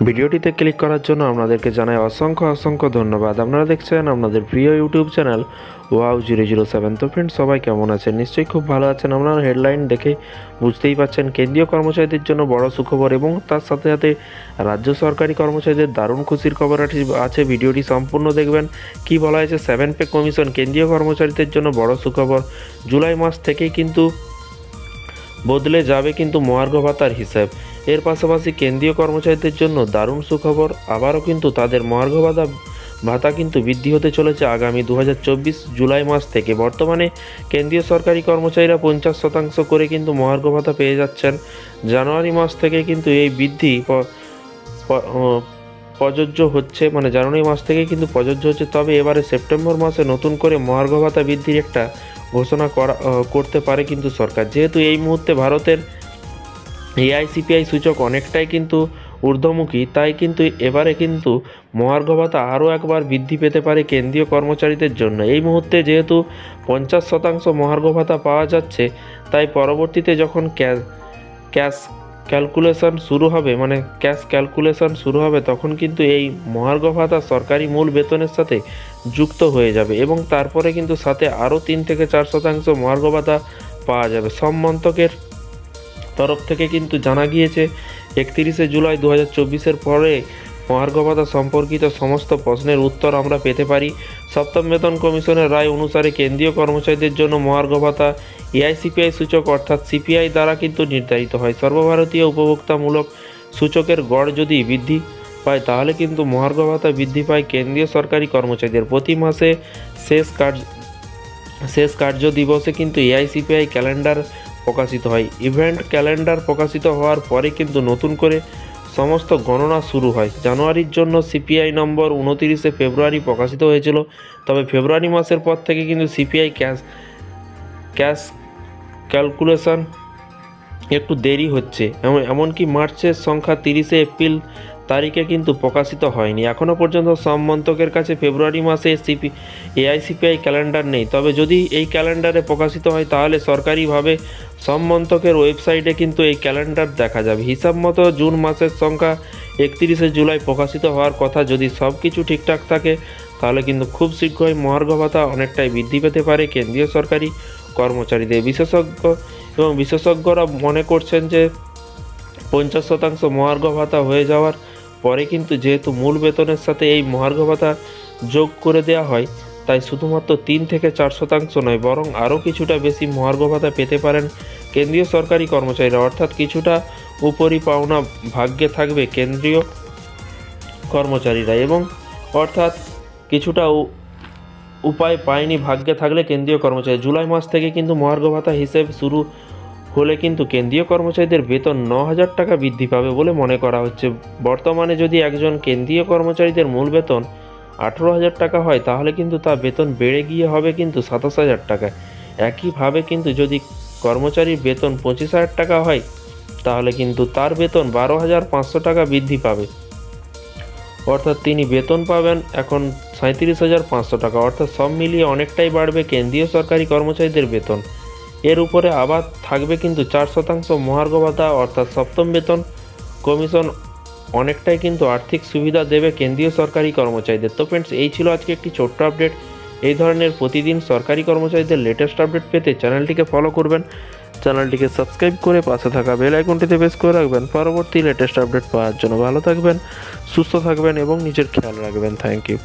ভিডিওটিতে ক্লিক করার জন্য আপনাদেরকে জানাই অসংখ্য ধন্যবাদ। আপনারা দেখছেন আপনাদের প্রিয় ইউটিউব চ্যানেল wow007। তো ফ্রেন্ডস, সবাই কেমন আছেন? নিশ্চয়ই খুব ভালো আছেন। আপনারা হেডলাইন দেখে বুঝতেই পাচ্ছেন কেন্দ্রীয় কর্মচারীদের জন্য বড় সুখবর এবং তার সাথে সাথে রাজ্য সরকারি কর্মচারীদের দারুণ খুশির খবর আছে। ভিডিওটি সম্পূর্ণ দেখবেন। কি বলা হয়েছে? 7 পে কমিশন কেন্দ্রীয় কর্মচারীদের জন্য বড় সুখবর। জুলাই মাস থেকেই কিন্তু বদলে যাবে কিন্তু মহার্ঘ ভাতার হিসাব। এর পাশাপাশি কেন্দ্রীয় কর্মচারীদের জন্য দারুণ সুখবর, আবারও কিন্তু তাদের মহার্ঘ ভাতা কিন্তু বৃদ্ধি হতে চলেছে আগামী 2024 জুলাই মাস থেকে। বর্তমানে কেন্দ্রীয় সরকারি কর্মচারীরা 50% করে কিন্তু মহার্ঘ ভাতা পেয়ে যাচ্ছেন। জানুয়ারি মাস থেকে কিন্তু এই বৃদ্ধি প্রযোজ্য হচ্ছে, জানুয়ারি মাস থেকে কিন্তু প্রযোজ্য হচ্ছে। তবে এবারে সেপ্টেম্বর মাসে নতুন করে মহার্ঘ ভাতা বৃদ্ধির একটা ঘোষণা করতে পারে কিন্তু সরকার। যেহেতু এই মুহূর্তে ভারতের এআইসিপিআই সূচক অনেকটাই কিন্তু ঊর্ধ্বমুখী, তাই কিন্তু এবারে কিন্তু মহার্ঘ ভাতা আরও একবার বৃদ্ধি পেতে পারে কেন্দ্রীয় কর্মচারীদের জন্য। এই মুহূর্তে যেহেতু 50% মহার্ঘ ভাতা পাওয়া যাচ্ছে, তাই পরবর্তীতে যখন ক্যাশ ক্যালকুলেশন শুরু হবে তখন কিন্তু এই মহার্ঘ ভাতা সরকারি মূল বেতনের সাথে যুক্ত হয়ে যাবে এবং তারপরে কিন্তু সাথে আরও 3 থেকে 4% মহার্ঘ ভাতা পাওয়া যাবে। শ্রম মন্ত্রকের তরফ থেকে কিন্তু জানা গিয়েছে 31শে জুলাই 2024 পরে মহার্ঘ ভাতা সম্পর্কিত সমস্ত প্রশ্নের উত্তর আমরা পেতে পারি। সপ্তম বেতন কমিশনের রায় অনুসারে কেন্দ্রীয় কর্মচারীদের জন্য মহার্ঘ ভাতা এআইসিপিআই সূচক অর্থাৎ সিপিআই দ্বারা কিন্তু নির্ধারিত হয়। সর্বভারতীয় উপভোক্তামূলক সূচকের গড় যদি বৃদ্ধি পায় তাহলে কিন্তু মহার্ঘ ভাতা বৃদ্ধি পায় কেন্দ্রীয় সরকারি কর্মচারীদের। প্রতি মাসে শেষ কার্য দিবসে কিন্তু এআইসিপিআই ক্যালেন্ডার প্রকাশিত হয়। ইভেন্ট ক্যালেন্ডার প্রকাশিত হওয়ার পরে কিন্তু নতুন করে সমস্ত গণনা শুরু হয়। জানুয়ারির জন্য সিপিআই নম্বর 29শে ফেব্রুয়ারি প্রকাশিত হয়েছিল, তবে ফেব্রুয়ারি মাসের পর থেকে কিন্তু সিপিআই ক্যাশ ক্যালকুলেশন একটু দেরি হচ্ছে। এমনকি মার্চের সংখ্যা 30শে এপ্রিল তারিখে কিন্তু প্রকাশিত হয়নি। এখনও পর্যন্ত শ্রম মন্ত্রকের কাছে ফেব্রুয়ারি মাসে এআইসিপিআই ক্যালেন্ডার নেই। তবে যদি এই ক্যালেন্ডারে প্রকাশিত হয় তাহলে সরকারিভাবে শ্রম মন্ত্রকের ওয়েবসাইটে কিন্তু এই ক্যালেন্ডার দেখা যাবে। হিসাব মতো জুন মাসের সংখ্যা 31শে জুলাই প্রকাশিত হওয়ার কথা। যদি সব কিছু ঠিকঠাক থাকে তাহলে কিন্তু খুব শীঘ্রই মহার্ঘ ভাতা অনেকটাই বৃদ্ধি পেতে পারে কেন্দ্রীয় সরকারি কর্মচারীদের। বিশেষজ্ঞরা মনে করছেন যে 50% মহার্ঘ ভাতা হয়ে যাওয়ার পরে কিন্তু যেহেতু মূল বেতনের সাথে এই মহার্ঘ ভাতা যোগ করে দেওয়া হয়, তাই শুধুমাত্র 3 থেকে 4% নয় বরং আরও কিছুটা বেশি মহার্ঘ ভাতা পেতে পারেন কেন্দ্রীয় সরকারি কর্মচারীরা। অর্থাৎ কিছুটা উপরি পাওনা ভাগ্যে থাকবে কেন্দ্রীয় কর্মচারীরা এবং অর্থাৎ কিছুটা উপায় পায়নি ভাগ্যে থাকলে কেন্দ্রীয় কর্মচারী। জুলাই মাস থেকে কিন্তু মহার্ঘ ভাতা হিসেব শুরু হলে কিন্তু কেন্দ্রীয় কর্মচারীদের বেতন 9,000 টাকা বৃদ্ধি পাবে বলে মনে করা হচ্ছে। বর্তমানে যদি একজন কেন্দ্রীয় কর্মচারীদের মূল বেতন 18,000 টাকা হয় তাহলে কিন্তু তার বেতন বেড়ে গিয়ে হবে কিন্তু 27,000 টাকা। একইভাবে কিন্তু যদি কর্মচারীর বেতন 25,000 টাকা হয় তাহলে কিন্তু তার বেতন 12,500 টাকা বৃদ্ধি পাবে। অর্থাৎ তিনি বেতন পাবেন এখন 37,500 টাকা। অর্থাৎ সব মিলিয়ে অনেকটাই বাড়বে কেন্দ্রীয় সরকারি কর্মচারীদের বেতন। এর উপরে আবার থাকবে কিন্তু 4% মহার্ঘ ভাতা। অর্থাৎ সপ্তম বেতন কমিশন অনেকটাই কিন্তু আর্থিক সুবিধা দেবে কেন্দ্রীয় সরকারি কর্মচারীদের। তো ফ্রেন্ডস, এই ছিল আজকে একটি ছোট্ট আপডেট। এই ধরনের প্রতিদিন সরকারি কর্মচারীদের লেটেস্ট আপডেট পেতে চ্যানেলটিকে ফলো করবেন, চ্যানেলটিকে সাবস্ক্রাইব করে পাশে থাকা বেল আইকনটিতে প্রেস করে রাখবেন পরবর্তী লেটেস্ট আপডেট পাওয়ার জন্য। ভালো থাকবেন, সুস্থ থাকবেন এবং নিজের খেয়াল রাখবেন। Thank you.